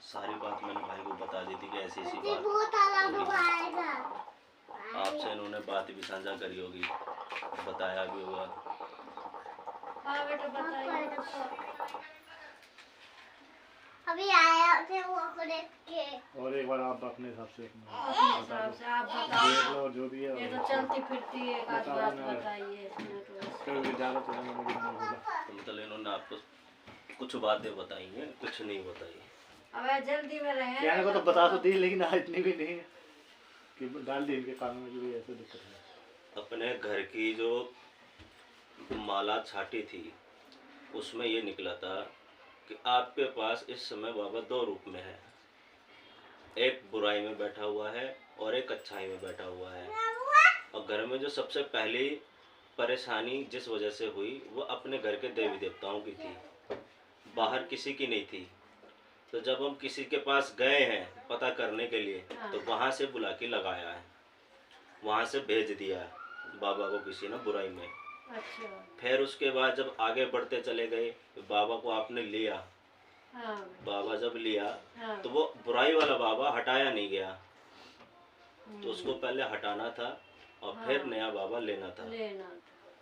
सारी बात मैंने भाई को बता दी थी कि ऐसी ऐसी बात आपसे इन्होंने बात भी साझा करी होगी, बताया भी होगा। हाँ बेटा बताइए। अभी आया थे वो देख के। और एक बार आप अपने हिसाब से आप बताओ जो भी है। ये तो चलती फिरती है, एक बात बताइए इसमें तो ज़्यादा तो मैंने बोला। मतलब इन्होंने आपको कुछ बातें बताई हैं, कुछ नहीं बताई। अब जल्दी में रहे कहने को तो बता तो दी, लेकिन आज इतनी भी नहीं कि डाल दी इनके कानों में जो भी ऐसे दिक्कत है। अपने घर की जो माला छाटी थी उसमें ये निकला था कि आपके पास इस समय बाबा दो रूप में है, एक बुराई में बैठा हुआ है और एक अच्छाई में बैठा हुआ है। और घर में जो सबसे पहली परेशानी जिस वजह से हुई वो अपने घर के देवी देवताओं की थी, बाहर किसी की नहीं थी। तो जब हम किसी के पास गए हैं पता करने के लिए तो वहाँ से बुला के लगाया है, वहाँ से भेज दिया बाबा को किसी ने बुराई में। अच्छा। फिर उसके बाद जब आगे बढ़ते चले गए तो बाबा को आपने लिया। हाँ। बाबा जब लिया हाँ। तो वो बुराई वाला बाबा हटाया नहीं गया, तो उसको पहले हटाना था और फिर नया बाबा लेना था।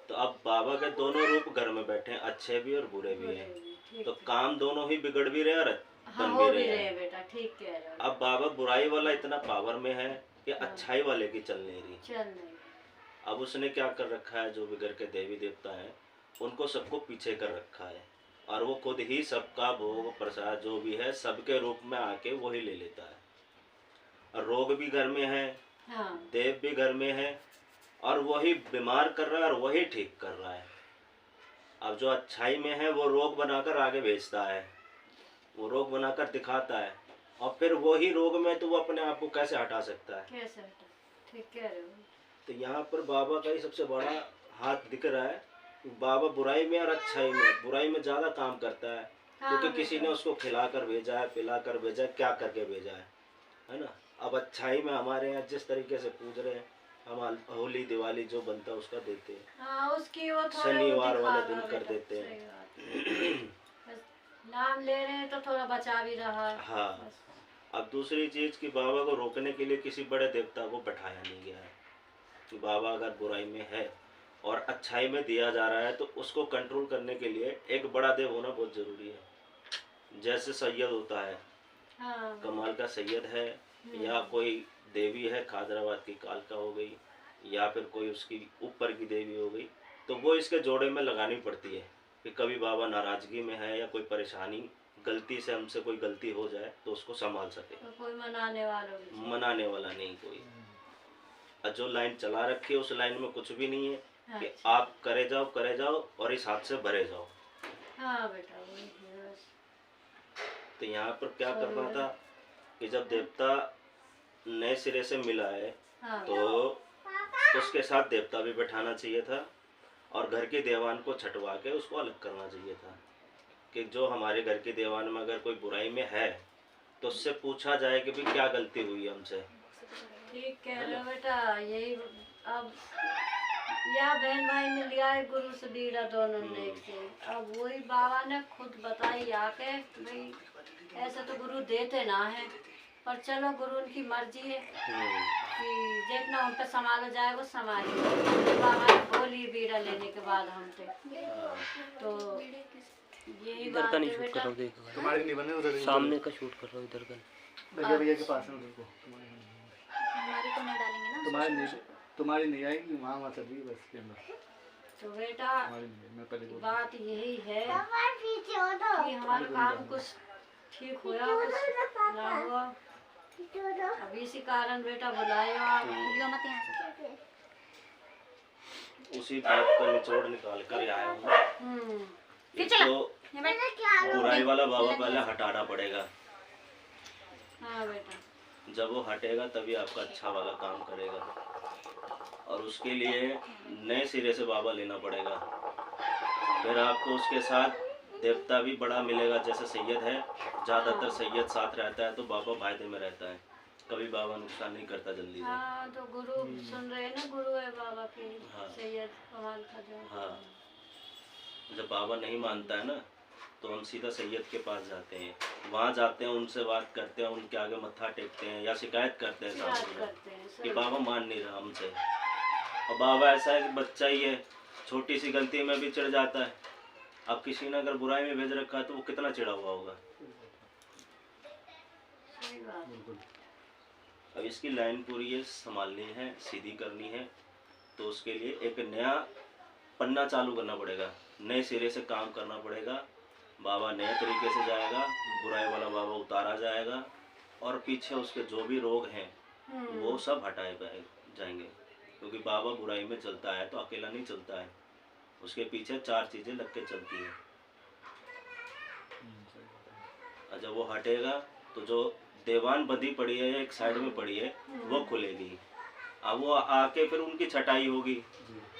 तो अब बाबा के दोनों रूप घर में बैठे हैं, अच्छे भी और बुरे भी हैं। तो काम दोनों ही बिगड़ भी रहे और बन भी रहे हैं। बेटा ठीक कह रहे हो। अब बाबा बुराई वाला इतना पावर में है कि अच्छाई वाले की चल नहीं रही। अब उसने क्या कर रखा है, जो भी घर के देवी देवता हैं उनको सबको पीछे कर रखा है और वो खुद ही सबका भोग प्रसाद जो भी है सबके रूप में आके वही ले लेता है। और रोग भी घर में है, देव भी घर में है और वही बीमार कर रहा है और वही ठीक कर रहा है। अब जो अच्छाई में है वो रोग बनाकर आगे भेजता है, वो रोग बनाकर दिखाता है और फिर वही रोग में तो वो अपने आप को कैसे हटा सकता है। कैसे हटा? ठीक कह रहे हो। तो यहाँ पर बाबा का ही सबसे बड़ा हाथ दिख रहा है। बाबा बुराई में और अच्छाई में, बुराई में ज़्यादा काम करता है क्योंकि किसी ने उसको खिलाकर भेजा है, पिलाकर भेजा है, क्या करके भेजा है ना। अब अच्छाई में हमारे यहाँ जिस तरीके से पूज रहे हैं, हम होली दिवाली जो बनता है उसका देते हैं, उसकी वो शनिवार वाले दिन कर देते हैं। नाम ले रहे हैं तो थोड़ा बचा भी रहा। हाँ। अब दूसरी चीज़ कि बाबा को रोकने के लिए किसी बड़े देवता को बैठाया नहीं गया है कि बाबा अगर बुराई में है और अच्छाई में दिया जा रहा है तो उसको कंट्रोल करने के लिए एक बड़ा देव होना बहुत ज़रूरी है। जैसे सैयद होता है, कमाल का सैयद है, या कोई देवी है खादराबाद की कालका हो गई, या फिर कोई उसकी ऊपर की देवी हो गई, तो वो इसके जोड़े में लगानी पड़ती है कि कभी बाबा नाराज़गी में है या कोई परेशानी, गलती से हमसे कोई गलती हो जाए तो उसको संभाल सके। तो कोई मनाने वाला नहीं कोई। और जो लाइन चला रखी है उस लाइन में कुछ भी नहीं है कि आप करे जाओ और इस हाथ से भरे जाओ। हाँ बेटा वही है। तो यहाँ पर क्या करना था कि जब देवता नए सिरे से मिला है तो उसके साथ देवता भी बैठाना चाहिए था और घर के देवान को छटवा के उसको अलग करना चाहिए था कि जो हमारे घर के देवान में अगर कोई बुराई में है तो उससे पूछा जाए कि भाई क्या गलती हुई हमसे। ठीक कह रहे हो बेटा। यही अब या बहन भाई मिल गया है गुरु से बीड़ा दोनों ने से। अब वही बाबा ने खुद बताई आके भाई ऐसे तो गुरु देते ना है, पर चलो गुरु उनकी मर्जी है कि जितना उन पे संभाला जाए वो संभाले। बाबा ने बोली बीड़ा लेने के बाद हमसे तो यही बात है बेटा। तुम्हारे नहीं बने उधर सामने का शूट कर रहा हूँ, इधर का भैया के पास में देखो। हमारी को नहीं डालेंगे ना, तुम्हारी नहीं आएगी, वहाँ चल रही है बस के अंदर। तो बेटा बात यही है कि हमारा काम कुछ ठीक हुआ कुछ ना हुआ, अब इसी कारण बेटा बुलाए आप। उसी बात का निचोड़ निकाल कर आया हूँ। तो बुराई वाला बाबा पहले हटाना पड़ेगा। हाँ बेटा। जब वो हटेगा तभी आपका अच्छा वाला काम करेगा और उसके लिए नए सिरे से बाबा लेना पड़ेगा। फिर आपको उसके साथ देवता भी बड़ा मिलेगा, जैसे सैयद है, ज़्यादातर सैयद साथ रहता है तो बाबा फायदे में रहता है, कभी बाबा नुकसान नहीं करता जल्दी से। हाँ तो गुरु सुन रहे हैं ना, गुरु है बाबा के। हाँ। सैयद कमाल का जो। हाँ, जब बाबा नहीं मानता है ना तो हम सीधा सैयद के पास जाते हैं, वहाँ जाते हैं, उनसे बात करते हैं, उनके आगे मत्था टेकते हैं या शिकायत करते हैं सामने कि बाबा मान नहीं रहा हमसे। और बाबा ऐसा है कि बच्चा ही है, छोटी सी गलती में भी चिढ़ जाता है। अब किसी ने अगर बुराई में भेज रखा है तो वो कितना चिढ़ा हुआ होगा। अब इसकी लाइन पूरी है, संभालनी है, सीधी करनी है, तो उसके लिए एक नया पन्ना चालू करना पड़ेगा, नए सिरे से काम करना पड़ेगा। बाबा नए तरीके से जाएगा, बुराई वाला बाबा उतारा जाएगा और पीछे उसके जो भी रोग हैं वो सब हटाए जाएंगे, क्योंकि बाबा बुराई में चलता है तो अकेला नहीं चलता है, उसके पीछे 4 चीज़ें लग के चलती हैं। और जब वो हटेगा तो जो देवान बंधी पड़ी है एक साइड में पड़ी है वो खुलेगी। अब वो आके फिर उनकी छटाई होगी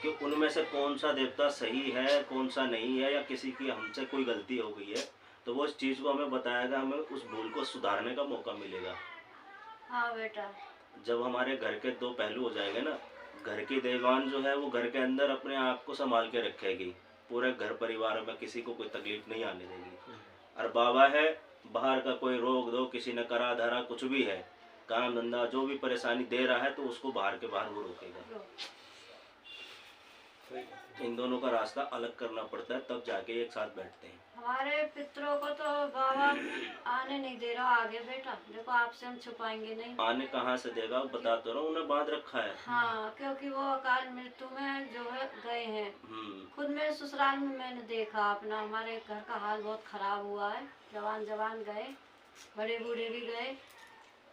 कि उनमें से कौन सा देवता सही है कौन सा नहीं है, या किसी की हमसे कोई गलती हो गई है तो वो इस चीज़ को हमें बताएगा, हमें उस भूल को सुधारने का मौका मिलेगा। हाँ बेटा। जब हमारे घर के 2 पहलू हो जाएंगे ना, घर की देवान जो है वो घर के अंदर अपने आप को संभाल के रखेगी, पूरे घर परिवार में किसी को कोई तकलीफ नहीं आने देगी। और बाबा है बाहर का कोई रोग दो, किसी ने करा धरा कुछ भी है, काम धंधा जो भी परेशानी दे रहा है तो उसको बाहर के बाहर वो रोकेगा। इन दोनों का रास्ता अलग करना पड़ता है, तब जाके एक साथ बैठते हैं। हमारे पितरों को तो बाबा आने नहीं दे रहा आगे बेटा, देखो आपसे हम छुपाएंगे नहीं। आने कहाँ से देगा, बता तो रहा हूँ, उन्हें बांध रखा है। हाँ, क्योंकि वो अकाल मृत्यु में जो है गए हैं। खुद मेरे ससुराल में मैंने देखा अपना, हमारे घर का हाल बहुत खराब हुआ है, जवान गए, बड़े बूढ़े भी गए,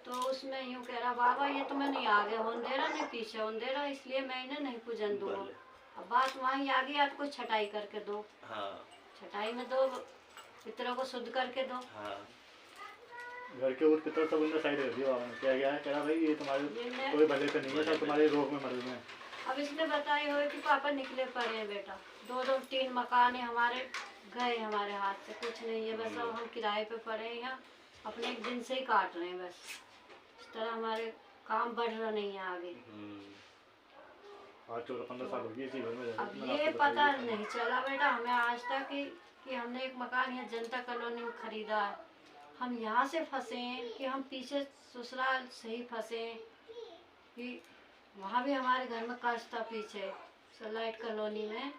तो उसमें यूँ कह रहा बाबा ये तो मैं नहीं आगे होने दे रहा नहीं पीछे होने दे रहा, इसलिए मैं इन्हें नहीं पूजन दूंगा। अब बात वहीं आ गई, आपको छटाई करके दो। हाँ। छटाई में दो, पितरों को शुद्ध करके दो। हाँ। घर के ऊपर पितर सब उन्हें साइड कर दिया बाबा ने, क्या गया है, कह रहा भाई ये तुम्हारे कोई भले पे नहीं है, सब तुम्हारे रोग में मर गए। अब इसने बताई हो कि पापा निकले पड़े हैं बेटा, 2-3 मकान है हमारे गए, हमारे हाथ से कुछ नहीं है, बस अब हम किराए पे पड़े हैं यहाँ, अपने एक दिन से ही काट रहे हैं बस। इस तरह हमारे काम बढ़ रहा नहीं है आगे। 14-15 साल हो गए इसी घर में। अब ये पता नहीं चला बेटा हमें आज तक कि हमने एक मकान यहाँ जनता कॉलोनी में खरीदा है, हम यहाँ से फंसे हैं कि हम पीछे ससुराल से ही फंसे हैं, कि वहाँ भी हमारे घर में कष्ट था पीछे सलाइट कॉलोनी में।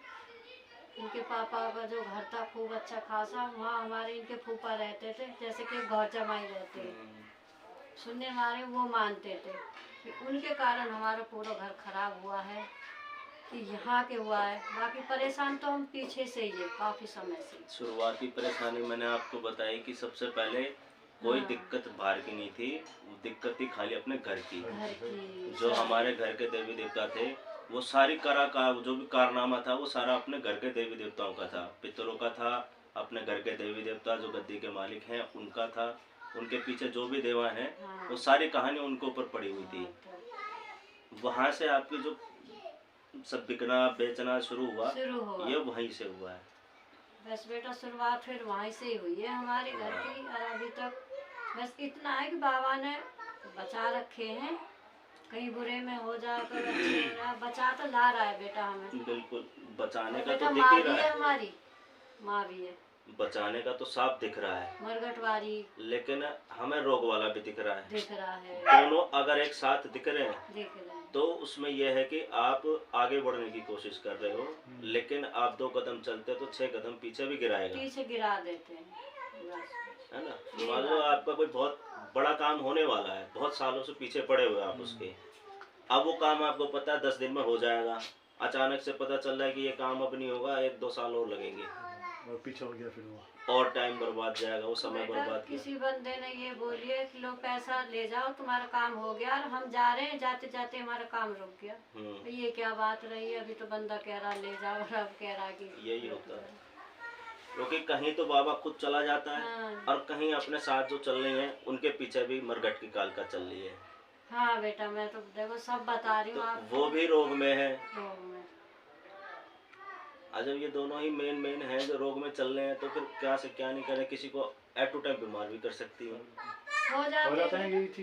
इनके पापा का जो घर था खूब अच्छा खासा, वहाँ हमारे इनके फूफा रहते थे, जैसे कि घर जमाई रहते हैं, सुनने हमारे वो मानते थे कि उनके कारण हमारा पूरा घर खराब हुआ है, कि यहाँ के हुआ है। बाकी परेशान तो हम पीछे से ही है काफ़ी समय से। शुरुआती परेशानी मैंने आपको बताई कि सबसे पहले कोई दिक्कत बाहर की नहीं थी, दिक्कत थी खाली अपने घर की। जो हमारे घर के देवी देवता थे वो सारी जो भी कारनामा था वो सारा अपने घर के देवी देवताओं का था, पितरों का था, अपने घर के देवी देवता जो गद्दी के मालिक हैं उनका था, उनके पीछे जो भी देवा हैं वो सारी कहानी उनके ऊपर पड़ी हुई थी। वहाँ से आपकी जो सब बिकना बेचना शुरू हुआ ये वहीं से हुआ है। बस बेटा शुरुआत फिर वहीं से ही हुई है हमारे घर की, और अभी तक बस इतना है कि बाबा ने बचा रखे हैं, कहीं बुरे में हो जाए तो अच्छे हो जाए, बचा तो ला रहा है बेटा हमें। बिल्कुल बचाने का बेटा तो दिख माँ ही भी रहा है, है, हमारी माँ भी है, बचाने का तो साफ दिख रहा है, मरगटवारी, लेकिन हमें रोग वाला भी दिख रहा है। दोनों अगर एक साथ दिख रहे हैं तो उसमें यह है कि आप आगे बढ़ने की कोशिश कर रहे हो, लेकिन आप 2 कदम चलते तो 6 कदम पीछे भी गिराएगा, पीछे गिरा देते हैं, है ना। मान लो आपका कोई बहुत बड़ा काम होने वाला है, बहुत सालों से पीछे पड़े हुए आप उसके, अब वो काम आपको पता है 10 दिन में हो जाएगा, अचानक से पता चल रहा है कि ये काम अब नहीं होगा, 1-2 साल और लगेंगे, और पीछे हो गया, फिर वो और टाइम बर्बाद जाएगा, वो समय बर्बाद। किसी बंदे ने ये बोलिए कि लो पैसा ले जाओ तुम्हारा काम हो गया, और हम जा रहे हैं, जाते जाते हमारा काम रुक गया, तो ये क्या बात रही है। अभी तो बंदा कह रहा ले जाओ और अब कह रहा कि यही होता है, क्योंकि कहीं तो बाबा खुद चला जाता है और कहीं अपने साथ जो चल रही हैं उनके पीछे भी मरघट की काल का चल रही है। हाँ बेटा मैं तो देखो सब बता रही हूँ, तो आप वो भी रोग में है। रोग में जब ये दोनों ही मेन हैं जो रोग में चल रहे हैं, तो फिर क्या से क्या नहीं करे, किसी को एट टू टाइम बीमार भी कर सकती है, हो जाता है लड़की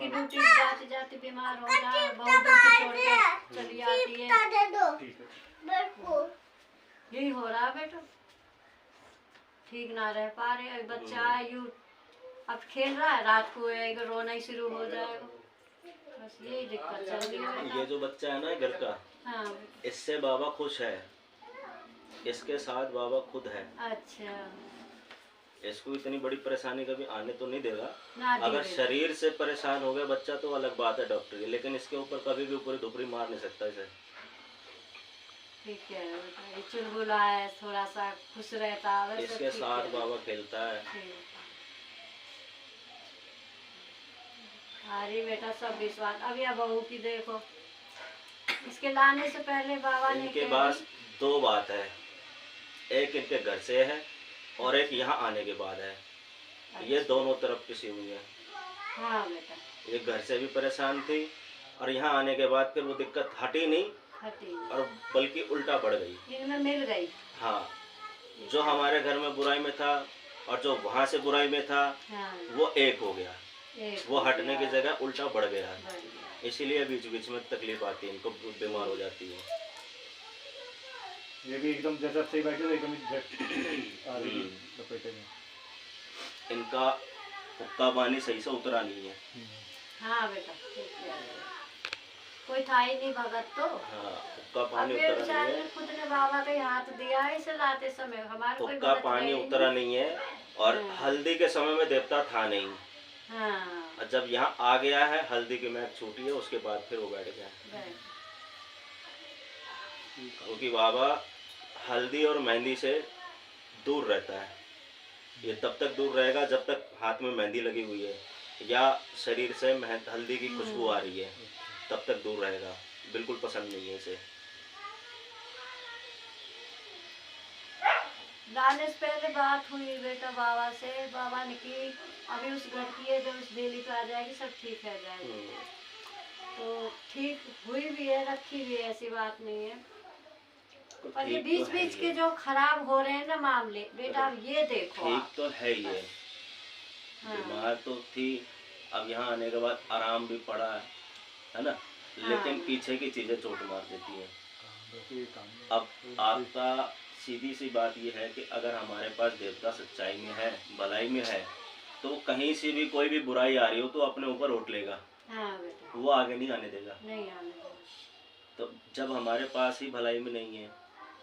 ड्यूटी जाती जाती बीमार हो जाए, बहुत ड्यूटी छोड़ के चली आती है, यही हो रहा है बेटा। ठीक ना रह पा रहे। अभी बच्चा यू अब खेल रहा है, रात को आएगा रोना ही शुरू हो जाएगा, बस यही दिक्कत चल रही है। ये जो बच्चा है ना घर का, हाँ इससे बाबा खुश है, इसके साथ बाबा खुद है। अच्छा, इसको इतनी बड़ी परेशानी कभी आने तो नहीं देगा। ना अगर दीदी। शरीर से परेशान हो गया बच्चा तो अलग बात है डॉक्टर की, लेकिन इसके ऊपर कभी भी ऊपरी धुपरी मार नहीं सकता इसे। ठीक है बेटा, ये चुलबुला है, थोड़ा सा खुश रहता है, वैसे इसके ठीक साथ है। बाबा खेलता है। ठीक। अरे बेटा सब विश्वास। अब या बहू की देखो, इसके लाने से पहले बाबा ने इनके कह पास दी- 2 बात है, एक इनके घर से है और एक यहाँ आने के बाद है। ये दोनों तरफ पिसी हुई है। हाँ बेटा, ये घर से भी परेशान थी और यहाँ आने के बाद फिर वो दिक्कत हटी नहीं हटी और बल्कि उल्टा बढ़ गई। इनमें मिल गई। हाँ, जो हमारे घर में बुराई में था और जो वहाँ से बुराई में था हाँ वो एक हो गया, एक वो हटने की जगह उल्टा बढ़ गया। बढ़ गया। इसीलिए बीच बीच में तकलीफ आती है, इनको बीमार हो जाती है। ये भी एकदम जैसे सही बैठे थे एकदम एग्जैक्ट आ रही लपेटे में। इनका हुक्का पानी सही से उतरा नहीं है। हाँ बेटा ठीक है। कोई था ही नहीं भगत तो। हाँ, हुक्का अब पानी ये उतरा बेचारे नहीं ने है। खुद ने बाबा का ही हाथ दिया है इसे लाते समय, हमारे कोई हुक्का भगत पानी रहे ही उतरा नहीं। नहीं है और हल्दी के समय में देवता था नहीं। हाँ और जब यहाँ आ गया है हल्दी की महक छूटी है, उसके बाद फिर वो बैठ गया। बस। क्योंकि बाबा हल्दी और मेहंदी से दूर रहता है। ये तब तक दूर रहेगा जब तक हाथ में मेहंदी लगी हुई है या शरीर से हल्दी की खुशबू आ रही है, तब तक दूर रहेगा। बिल्कुल पसंद नहीं है इसे। लाने से पहले बात हुई बेटा बाबा से, बाबा ने की अभी उस घर की है, जब उस डेली पे आ जाएगी सब ठीक है जाएगी। तो ठीक हुई भी है, रखी भी है, ऐसी बात नहीं है। पर ये बीच बीच के जो खराब हो रहे हैं ना मामले बेटा, अब ये देखो ठीक आप। तो है ये, बीमार तो थी, अब यहाँ आने के बाद आराम भी पड़ा है ना, लेकिन पीछे की चीजें चोट मार देती है। अब आपका सीधी सी बात ये है कि अगर हमारे पास देवता सच्चाई में है, भलाई में है, तो कहीं से भी कोई भी बुराई आ रही हो तो अपने ऊपर उठ लेगा। हाँ बेटा, वो आगे नहीं आने देगा। नहीं आने देगा। तो जब हमारे पास ही भलाई में नहीं है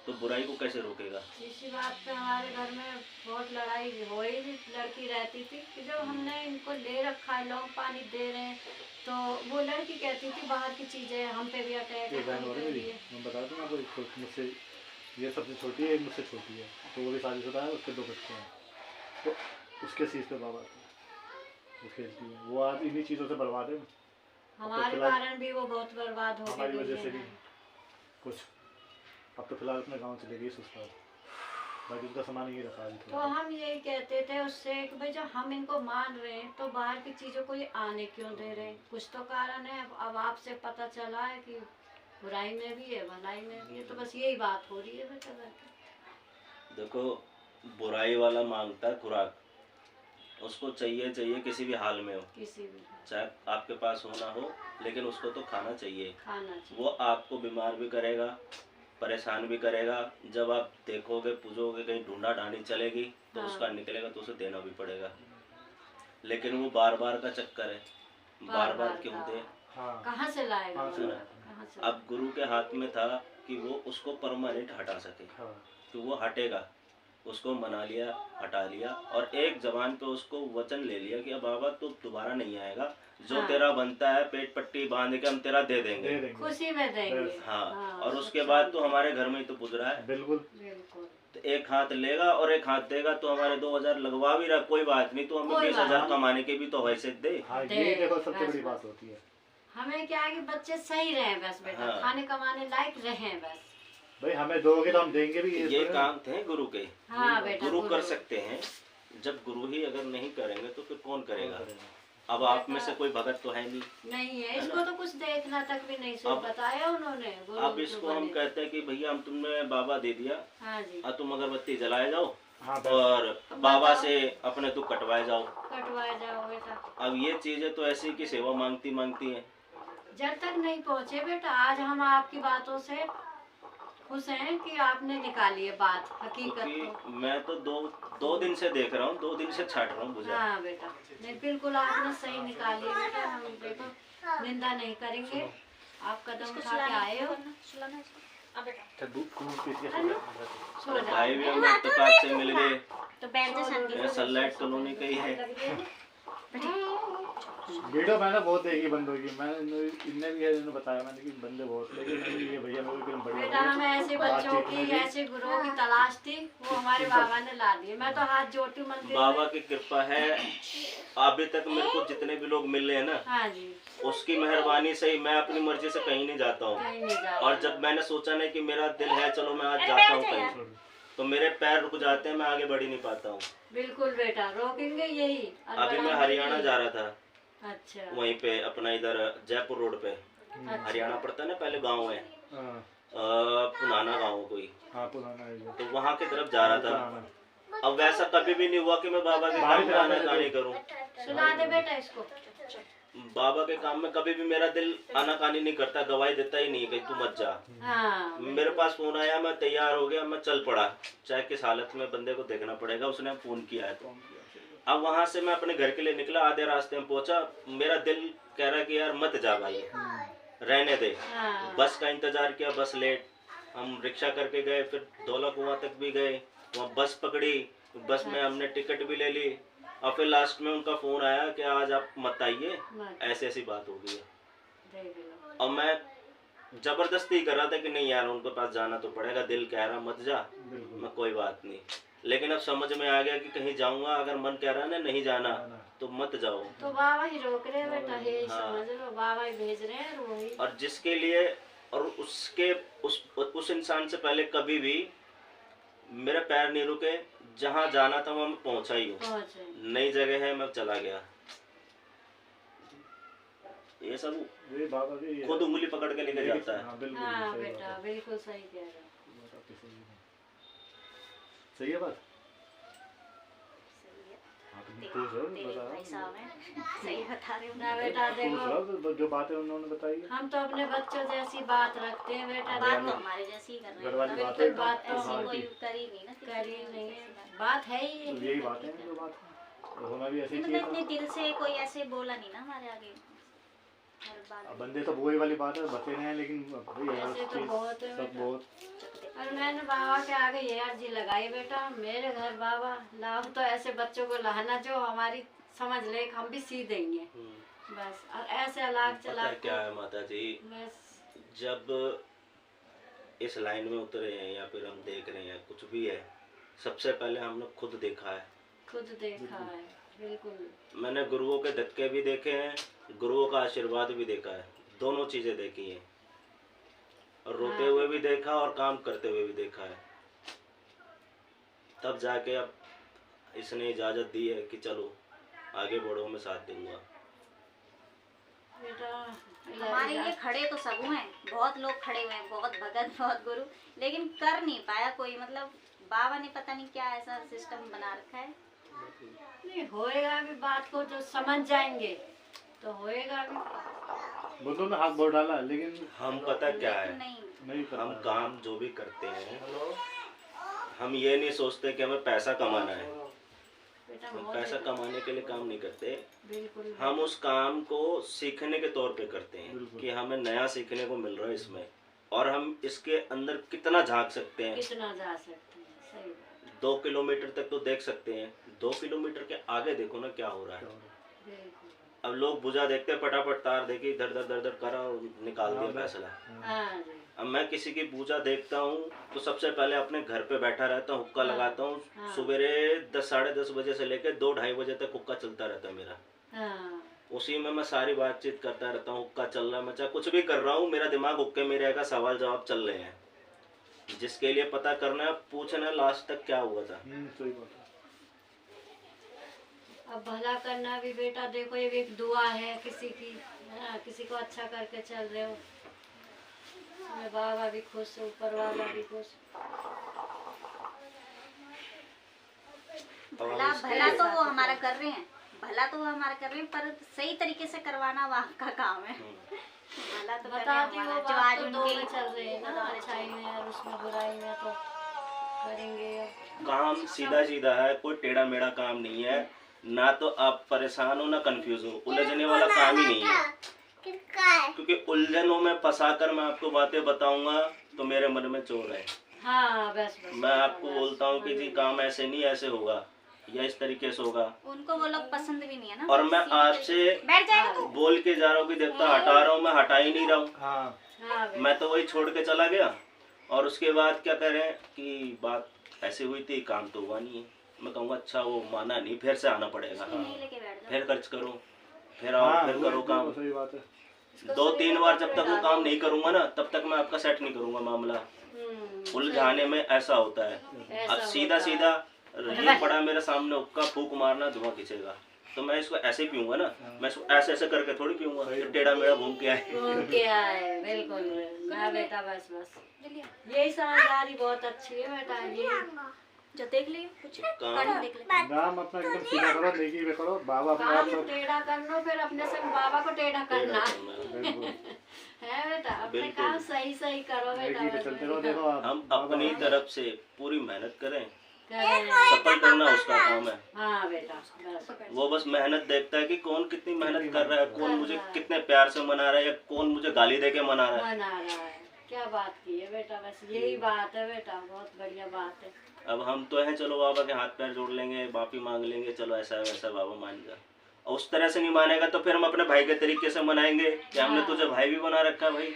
तो बुराई को कैसे रोकेगा? इसी बात पे हमारे घर में बहुत लड़ाई हो रही थी, लड़की रहती थी कि जब हमने इनको ले रखा है, लौंग पानी दे रहे हैं, तो वो लड़की कहती थी बाहर की चीजें हम पे भी अटैक है, हम पे भी है। मैं बता दूँ आपको, मुझसे ये सबसे छोटी है, एक मुझसे छोटी है, तो वो भी शादीशुदा है, उसके 2 बच्चे हैं। तो उसके चीज़ पे बाबा वो खेलती है, वो आज इन्हीं चीज़ों से बर्बाद है। हमारे कारण भी वो बहुत बर्बाद हो हमारी गई वजह से भी है। कुछ। अब तो फिलहाल अपने गांव चले गई ससुराल, बाकी उसका सामान ही रखा है। तो हम यही कहते थे उससे कि भाई जब हम इनको मान रहे हैं तो बाहर की चीजों को ये आने क्यों दे रहे हैं, कुछ तो कारण है। अब आपसे पता चला है कि बुराई में भी है भलाई में भी है, तो बस यही बात हो रही है बेटा घर की। देखो, बुराई वाला मांगता है खुराक, उसको चाहिए किसी भी हाल में हो, किसी भी चाहे आपके पास हो ना हो, लेकिन उसको तो खाना चाहिए। खाना चाहिए। वो आपको बीमार भी करेगा, परेशान भी करेगा। जब आप देखोगे पूछोगे कहीं ढूंढा ढांडी चलेगी तो हाँ। उसका निकलेगा तो उसे देना भी पड़ेगा। लेकिन वो बार बार का चक्कर है, बार बार क्यों का। दे? हाँ, कहाँ से लाएगा कहाँ से वो? लाएगा? कहाँ से? अब गुरु के हाथ में था कि वो उसको परमानेंट हटा सके, हाँ, तो वो हटेगा। उसको मना लिया, हटा लिया और एक जबान पे उसको वचन ले लिया कि अब बाबा तू दोबारा नहीं आएगा, जो हाँ। तेरा बनता है पेट पट्टी बांध के हम तेरा दे दे देंगे। देंगे। खुशी में देंगे। हाँ, और उसके सच्चाई। बाद तो हमारे घर में ही तो पुज रहा है। बिल्कुल। बिल्कुल। तो एक हाथ लेगा और एक हाथ देगा, तो हमारे 2000 लगवा भी रहा, कोई बात नहीं, तो हमें कोई 20,000 बात कमाने के भी तो हैसियत दे। हाँ, दे, ये देखो सबसे बस, बड़ी बस। बात होती है। हमें क्या है कि बच्चे सही रहें बस बेटा, हाँ। खाने कमाने लायक रहें बस। भाई हमें दोगे तो हम देंगे भी। ये काम थे गुरु के। हाँ बेटा, गुरु कर गुरु। सकते हैं, जब गुरु ही अगर नहीं करेंगे तो फिर कौन करेगा? करेगा। अब आप में से कोई भगत तो है नहीं। नहीं है, इसको तो कुछ देखना तक भी नहीं सिर्फ अब- बताया उन्होंने। गुरु अब जो इसको हम बने। कहते हैं कि भैया हम तुमने बाबा दे दिया, हाँ जी, अब तुम अगरबत्ती जलाए जाओ हाँ, बस। और बाबा से अपने दुख कटवाए जाओ। कटवाए जाओ बेटा। अब ये चीजें तो ऐसी की सेवा मांगती हैं। जब तक नहीं पहुँचे बेटा, आज हम आपकी बातों से खुश हैं कि आपने निकाली है बात हकीकत क्योंकि को। मैं तो दो दिन से देख रहा हूँ, 2 दिन से छाट रहा हूँ बुझा। हाँ बेटा, नहीं बिल्कुल आपने सही निकाली है बेटा। हम देखो निंदा नहीं करेंगे, आप कदम उठा के आए हो। सो जाओ। भाई भी हम इत्तेफाक से मिल गए। तो बैठ जा शांति ये सनलाइट कॉलोनी का ही है। वीडियो मैंने बहुत देखी बंदों की, मैंने इनने भी इन्होंने बताया मैंने कि बंदे बहुत, लेकिन ये भैया मेरे को बढ़िया बेटा हमें ऐसे बच्चों की, ऐसे गुरुओं की तलाश थी, वो हमारे बाबा ने ला दिए। मैं तो हाथ जोड़ती हूँ मंदिर में। बाबा की कृपा है, अभी तक मेरे को जितने भी लोग मिले हैं ना, हाँ जी, उसकी मेहरबानी से ही मैं अपनी मर्जी से कहीं नहीं जाता हूँ। कहीं नहीं जा और जब मैंने सोचा नहीं कि मेरा दिल है चलो मैं आज जाता हूँ कहीं, तो मेरे पैर रुक जाते हैं, मैं आगे बढ़ ही नहीं पाता हूँ। बिल्कुल बेटा, रोकेंगे यही। अभी मैं हरियाणा जा रहा था, अच्छा, वहीं पे अपना इधर जयपुर रोड पे हरियाणा पड़ता है ना, पहले गांव है पुराना गांव कोई, हाँ पुराना है, तो वहाँ की तरफ जा रहा था। अब वैसा कभी भी नहीं हुआ कि मैं बाबा के काम में आनाकानी करूँ। सुना दे बेटा इसको। बाबा के काम में कभी भी मेरा दिल आनाकानी नहीं करता, गवाही देता ही नहीं कि तू मत जा। हाँ, मेरे पास फोन आया, मैं तैयार हो गया, मैं चल पड़ा, चाहे किस हालत में बंदे को देखना पड़ेगा, उसने फोन किया है तो। अब वहां से मैं अपने घर के लिए निकला, आधे रास्ते में पहुंचा, मेरा दिल कह रहा कि यार मत जा भाई, रहने दे। हाँ, बस का इंतजार किया, बस लेट, हम रिक्शा करके गए, फिर धौला कुआं तक भी गए, वहाँ बस पकड़ी, बस में हमने टिकट भी ले ली, और फिर लास्ट में उनका फोन आया कि आज आप मत आइए, ऐसी ऐसी बात हो गई है। और मैं जबरदस्ती कर रहा था कि नहीं यार उनके पास जाना तो पड़ेगा, दिल कह रहा मत जा, मैं कोई बात नहीं, लेकिन अब समझ में आ गया कि कहीं जाऊंगा, अगर मन कह रहा है ना नहीं जाना तो मत जाओ। तो बाबा ही रोक रहे हैं बेटा, ये समझ लो, बाबा ही भेज रहे हैं वही। और जिसके लिए, और उसके उस इंसान से पहले कभी भी मेरे पैर नहीं रुके, जहाँ जाना था वहाँ मैं पहुँचा ही हूँ, नई जगह है मैं चला गया। ये सब ये बाबा भी खुद उंगली पकड़ के लेके जाता है। हाँ बिल्कुल हाँ सही बेटा, बात है। बिल्कुल सही कह रहे हो। सही है बात। हाँ, तुम खुश हो, बताओ। भाई साहब हैं, सही बता रहे हो ना बेटा खुश देखो, हो तो जो बातें उन्होंने बताई है। हम तो अपने बच्चों जैसी बात रखते हैं बेटा। बात देखो तो हमारे जैसी ही कर रहे घर हैं, वाली बिल्कुल बात है, बात तो ऐसी हाँ कोई की। करी नहीं ना, करी नहीं है, बात है ही तो यही। यही बातें हैं जो बात है, तो होना भी ऐसे ही मतलब चाहिए इतने दिल से कोई ऐसे बोला नहीं ना हमारे आगे हर था। बात। अब बंदे तो वही वाली बात है, बचे नहीं हैं, लेकिन भाई हर ऐसे तो चीज बहुत है सब बेटा। बहुत। और मैंने बाबा के आगे ये अर्जी लगाई बेटा, मेरे घर बाबा लाओ तो ऐसे बच्चों को लाना जो हमारी समझ ले, हम भी सी देंगे बस। और ऐसे अलाग पता चला है क्या है माता जी, बस। जब इस लाइन में उतरे हैं या फिर हम देख रहे हैं कुछ भी है, सबसे पहले हमने खुद देखा है, खुद देखा है, बिल्कुल। मैंने गुरुओं के धक्के भी देखे हैं, गुरुओं का आशीर्वाद भी देखा है, दोनों चीजें देखी हैं, और रोते हुए भी देखा और काम करते हुए भी देखा है। तब जाके अब इसने इजाजत दी है कि चलो आगे बढ़ो, मैं साथ दूंगा। बेटा हमारे लिए खड़े तो सब हुए हैं, बहुत लोग खड़े हुए हैं, बहुत भगत बहुत गुरु, लेकिन कर नहीं पाया कोई। मतलब बाबा ने पता नहीं क्या ऐसा सिस्टम बना रखा है। नहीं होएगा भी, बात को जो समझ जाएंगे तो होएगा भी। बंदों ने हाथ बहुत डाला, लेकिन हम पता क्या है, नहीं कर हम पाए। काम जो भी करते हैं, हम ये नहीं सोचते कि हमें पैसा कमाना है, बेटा हम बहुत पैसा कमाने के लिए काम नहीं करते, बिल्कुल। हम उस काम को सीखने के तौर पे करते हैं बिल्कुल। कि हमें नया सीखने को मिल रहा है इसमें, और हम इसके अंदर कितना झांक सकते हैं। कितना जा सकते हैं, सही बात। 2 किलोमीटर तक तो देख सकते हैं, 2 किलोमीटर के आगे देखो ना क्या हो रहा है। बिल्कुल। अब लोग बुझा देखते हैं, फटाफट तार देखी, इधर दर दर दर करा और निकाल दिया फैसला। हाँ जी। अब मैं किसी की पूजा देखता हूँ तो सबसे पहले अपने घर पे बैठा रहता हूँ, हुक्का लगाता हूँ, सवेरे 10 साढ़े 10 बजे से लेकर 2-2:30 बजे तक हुक्का चलता रहता है मेरा। हाँ, उसी में मैं सारी बातचीत करता रहता हूँ, हुक्का चल रहा है, मैं चाहे कुछ भी कर रहा हूँ, मेरा दिमाग हुक्के में रहेगा, सवाल जवाब चल रहे हैं, जिसके लिए पता करना है, पूछना है लास्ट तक क्या हुआ था। सही बात है। अब भला करना भी बेटा देखो, ये भी एक दुआ है किसी की, हाँ, किसी को अच्छा करके चल रहे हो, मैं बाबा भी खुश, ऊपर वाला भी खुश। भला भला तो वो हमारा कर रहे हैं, भला तो वो हमारा कर रहे हैं, पर सही तरीके से करवाना वहाँ का काम है। भला तो बता दी वो जो बात आज तो दो उनके में चल रही है ना, अच्छाई में और उसमें बुराई में तो करेंगे अब। काम सीधा सीधा है, कोई टेढ़ा मेढ़ा काम नहीं है। ना तो आप परेशान हो ना कंफ्यूज हो, उलझने वाला काम ही नहीं है। क्योंकि उलझनों में फंसाकर मैं आपको बातें बताऊंगा तो मेरे मन में चोर है। हाँ बस बस मैं आपको बोलता हूँ कि जी काम ऐसे नहीं, ऐसे होगा या इस तरीके से होगा, उनको वो लोग पसंद भी नहीं है ना। और मैं आपसे बैठ जाएगा तू। बोल के जा रहा हूँ कि देवता हटा रहा हूँ, मैं हटा ही नहीं रहा हूँ। हाँ हाँ बस। मैं तो वही छोड़ के चला गया, और उसके बाद क्या करें कि बात ऐसी हुई थी, काम तो हुआ नहीं है। मैं कहूँगा अच्छा वो माना नहीं, फिर से आना पड़ेगा, नहीं लेके बैठ जाओ। फिर खर्च करो, फिर आओ, हाँ फिर करो काम। सही बात है। 2-3 बार जब तक वो काम नहीं करूंगा ना, तब तक मैं आपका सेट नहीं करूंगा मामला। उलझाने में ऐसा होता है। अब सीधा सीधा ये पड़ा मेरे सामने, हुक्का फूक मारना, धुआं खींचेगा, तो मैं इसको ऐसे पीऊंगा ना, मैं इसको ऐसे ऐसे करके थोड़ी पीऊंगा, तो टेढ़ा मेढ़ा घूम के आए। घूम के आए, बिल्कुल। हाँ बेटा बस बस, यही समझदारी बहुत अच्छी है बेटा। ये जो देख ले कुछ काम काटो देख ले। काम अपना एकदम सीधा करो, नेकी पे करो, बाबा अपने आप काम सब टेढ़ा कर लो, फिर अपने संग बाबा को टेढ़ा करना बिल्कुल है बेटा। अपने बिल्कुल। काम सही सही करो बेटा। नेकी पे बस चलते रहो। बेटा। देखो आप हम अपनी तरफ से पूरी मेहनत करें, करें। सफल करना उसका काम है। हाँ बेटा बस। वो बस मेहनत देखता है कि कौन कितनी मेहनत कर रहा है, कौन मुझे कितने प्यार से मना रहा है, या कौन मुझे गाली दे के मना रहा है। मना रहा है, क्या बात की है बेटा, बस यही बात है बेटा, बहुत बढ़िया बात है। अब हम तो हैं, चलो बाबा के हाथ पैर जोड़ लेंगे, माफी मांग लेंगे, चलो ऐसा है वैसा बाबा मान जा। और उस तरह से नहीं मानेगा तो फिर हम अपने भाई के तरीके से मनाएंगे कि हमने तुझे भाई भी बना रखा भाई।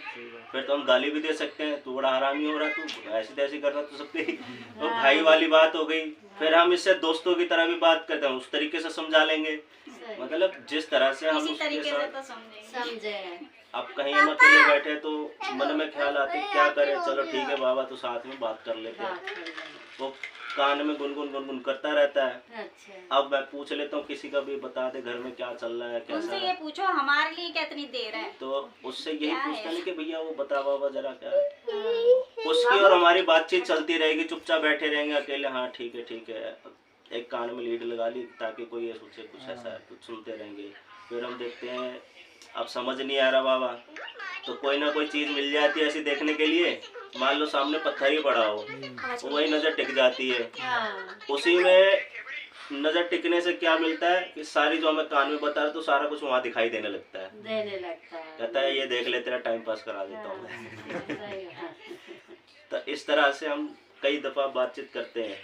फिर तो हम गाली भी दे सकते हैं, तू बड़ा हरामी हो रहा, तू ऐसी तैसी कर रहा, तो सकते ही तो भाई वाली बात हो गई। फिर हम इससे दोस्तों की तरह भी बात करते हैं, उस तरीके से समझा लेंगे। मतलब जिस तरह से हम इसी उसके तरीके से साथ, तो समझेंगे। समझे। अब कहीं हम अकेले बैठे तो मन में ख्याल आते क्या करें, चलो ठीक है बाबा तो साथ में बात कर लेते हैं। बात कर लेंगे। वो कान में गुनगुन करता रहता है। अच्छा। अब मैं पूछ लेता हूँ किसी का भी, बता दे घर में क्या चल रहा है, कैसा उनसे है। ये पूछो हमारे लिए क्या इतनी देर है। तो उससे यही क्या है? पूछता नहीं कि भैया वो बता बाबा जरा क्या है। उसकी और हमारी बातचीत चलती रहेगी, चुपचाप बैठे रहेंगे अकेले, हाँ ठीक है ठीक है, एक कान में लीड लगा ली ताकि कोई ये सोचे कुछ ऐसा है, कुछ सुनते रहेंगे। फिर हम देखते हैं अब समझ नहीं आ रहा बाबा, तो कोई ना कोई चीज मिल जाती है ऐसी देखने के लिए। मान लो सामने पत्थर ही पड़ा हो, तो वही नजर टिक जाती है। हाँ। उसी में नजर टिकने से क्या मिलता है कि सारी जो हमें कान में बता रहे तो सारा कुछ वहाँ दिखाई देने लगता है। देने लगता है। कहता है ये देख ले, तेरा टाइम पास करा देता हूँ मैं। सही बात। तो इस तरह से हम कई दफा बातचीत करते हैं।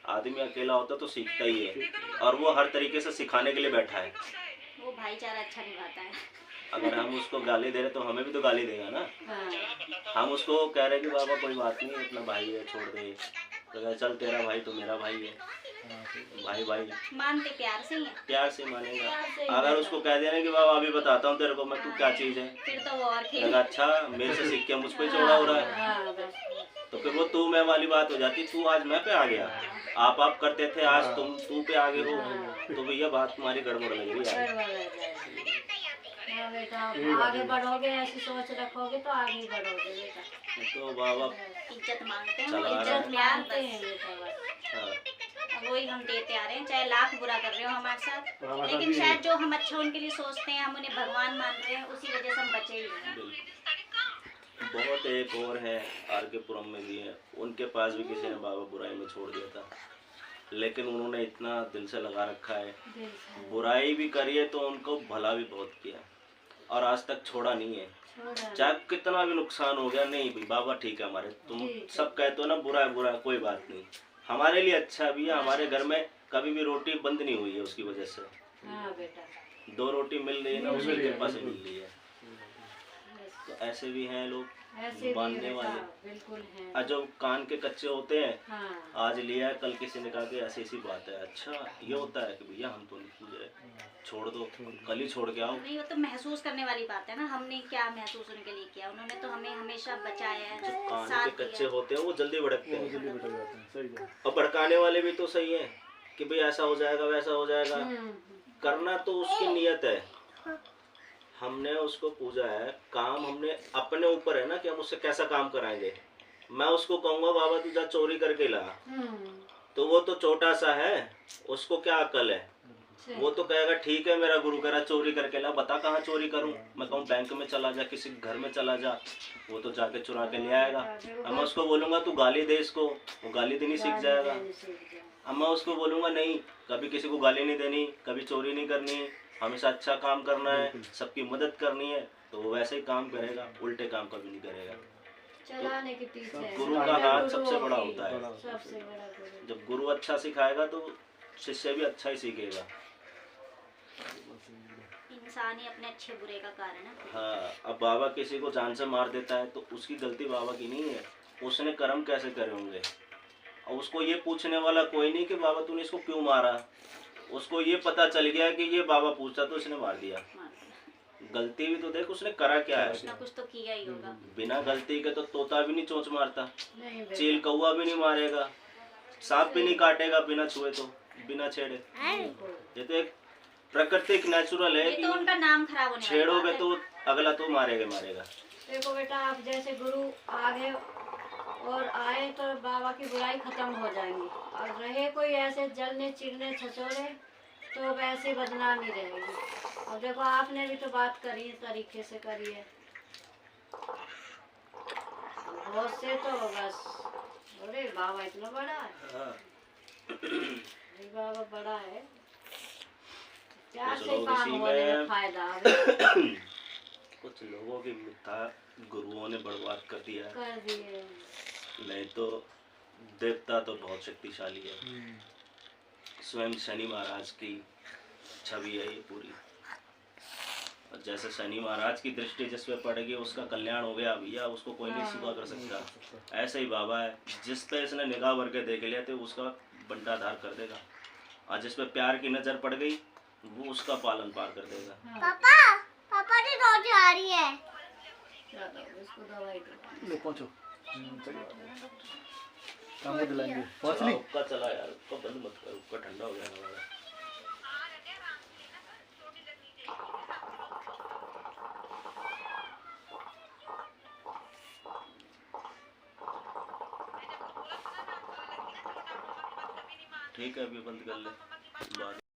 आदमी अकेला होता तो सीखता ही है, और वो हर तरीके से सिखाने के लिए बैठा है। वो भाईचारा अच्छा निभाता है। अगर हम उसको गाली दे रहे तो हमें भी तो गाली देगा ना। हाँ। हम उसको कह रहे कि बाबा कोई बात नहीं, अपना भाई है छोड़ दे, तो कहे चल तेरा भाई तो मेरा भाई है, भाई भाई मानते प्यार से ही है। प्यार से मानेगा। अगर उसको कह देना कि बाबा अभी बताता हूँ तेरे को मैं, तू क्या चीज है, फिर तो वो और खेल। लगा अच्छा मेरे से सीख के मुझ पे चौड़ा हो रहा है, हाँ बस। तो फिर वो तू मैं वाली बात हो जाती। तू आज मैं पे आ गया, आप करते थे, आज तुम तू पे आगे हो, तो भैया बात तुम्हारी गड़बड़ लग रही है। गड़बड़ लग जाएगी। हाँ बेटा, आगे बढ़ोगे, ऐसी सोच रखोगे तो आगे बढ़ोगे बेटा। तो बाबा इज्जत मांगते हैं, चला इज्जत रहा इज्जत प्यार मानते बस। हैं बेटा बस। हाँ, अब वही हम देते आ रहे हैं, चाहे लाख बुरा कर रहे हो हमारे साथ। और हमारे लेकिन साथ शायद जो हम अच्छा उनके लिए सोचते हैं, हम उन्हें भगवान मान रहे हैं, उसी वजह से हम बचे ही हैं। बिल्कुल। बहुत एक और है आर के पुरम में भी है, उनके पास भी किसी ने बाबा बुराई में छोड़ दिया था, लेकिन उन्होंने इतना दिल से लगा रखा है, दिल से। बुराई भी करी है तो उनको भला भी बहुत किया, और आज तक छोड़ा नहीं है। छोड़ा। चाहे कितना भी नुकसान हो गया, नहीं भाई बाबा ठीक है हमारे, तुम सब कहते हो ना बुरा है बुरा है, कोई बात नहीं, हमारे लिए अच्छा भी है। हमारे घर में कभी भी रोटी बंद नहीं हुई है उसकी वजह से। हाँ बेटा। 2 रोटी मिल रही है ना, उसकी कृपा से मिल रही है। तो ऐसे भी हैं लोग ऐसे भी बांधने बेटा, वाले। बिल्कुल है। और जो कान के कच्चे होते हैं, हाँ। आज लिया है कल किसी ने कहा कि ऐसी ऐसी बात है, अच्छा ये होता है कि भैया हम तो नहीं पूजे, छोड़ दो, कल ही छोड़ के आओ। नहीं, वो तो महसूस करने वाली बात है ना, हमने क्या महसूस उनके लिए किया, उन्होंने तो हमें हमेशा बचाया है, कान साथ के कच्चे दिया। होते हैं वो जल्दी भड़कते हैं, जल्दी भटक जाते हैं। सही है। और भड़काने वाले भी तो सही है कि भाई ऐसा हो जाएगा वैसा हो जाएगा। करना तो उसकी नियत है, हमने उसको पूजा है, काम हमने अपने ऊपर है ना कि हम उससे कैसा काम कराएंगे। मैं उसको कहूँगा बाबा तू जा चोरी करके ला, तो वो तो छोटा सा है, उसको क्या अकल है, वो तो कहेगा ठीक है, मेरा गुरु कह रहा चोरी करके ला, बता कहाँ चोरी करूं। मैं कहूँ बैंक में चला जा, किसी घर में चला जा, वो तो जाके चुरा के ले आएगा। अब मैं उसको बोलूंगा तू गाली दे इसको, वो गाली देनी सीख जाएगा। अब मैं उसको बोलूंगा नहीं, कभी किसी को गाली नहीं देनी, कभी चोरी नहीं करनी, हमेशा अच्छा काम करना है, सबकी मदद करनी है, तो वो वैसे ही काम करेगा, उल्टे काम कभी नहीं करेगा। चलाने के पीछे गुरु का हाथ सबसे बड़ा होता है। सबसे बड़ा गुरु। जब गुरु अच्छा सिखाएगा तो शिष्य भी अच्छा ही सीखेगा। इंसान ही अपने अच्छे बुरे का कारण है। हाँ, अब बाबा किसी को जान से मार देता है तो उसकी गलती बाबा की नहीं है, उसने कर्म कैसे करे होंगे। और उसको ये पूछने वाला कोई नहीं कि बाबा तूने इसको क्यों मारा, उसको ये पता चल गया कि ये बाबा पूछता तो इसने मार दिया। गलती भी तो देख उसने करा क्या है, कुछ ना कुछ तो किया ही होगा। बिना गलती के तो तोता भी नहीं चोंच मारता, नहीं बेटा। चील कौवा भी नहीं मारेगा, सांप भी नहीं काटेगा बिना छुए, तो बिना छेड़े। ये तो एक प्राकृतिक नेचुरल है ये कि तो उनका नाम खराब होने वाली छेड़ोगे बात है। तो अगला तो मारेगा मारेगा। देखो बेटा, आप जैसे गुरु आगे और आए तो बाबा की बुराई खत्म हो जाएंगी, और रहे कोई ऐसे जलने चिड़ने छछोड़े तो वैसे बदनामी रहेगी। और देखो आपने भी तो बात करी इस तरीके से करी है, बहुत से तो बस अरे बाबा इतना बड़ा है, हाँ। अरे बाबा बड़ा है, प्यार कुछ से लोग काम इसी होने में में फायदा है। कुछ लोगों की मिथ्या गुरुओं ने बर्बाद कर दिया है, कर दिए। नहीं तो देवता तो बहुत शक्तिशाली है। स्वयं शनि महाराज की छवि है ये पूरी, और जैसे शनि महाराज की दृष्टि जिस पे पड़ेगी उसका कल्याण हो गया भैया, उसको कोई नहीं सुबह कर सकता। ऐसे ही बाबा है, जिस पे इसने निगाह भर के देख लिया तो उसका बंटाधार कर देगा, और जिस पे प्यार की नजर पड़ गई वो उसका पालन पार कर देगा। पापा पापा की रोटी आ रही है। चलो इसको दवाई दो। लो पहुंचो। सही बात है। काम को दिलाएंगे। पहुंच ली? उसका चला यार, उसका बंद मत कर, उसका ठंडा हो जाएगा वाला। ठीक है, अभी बंद कर ले बाद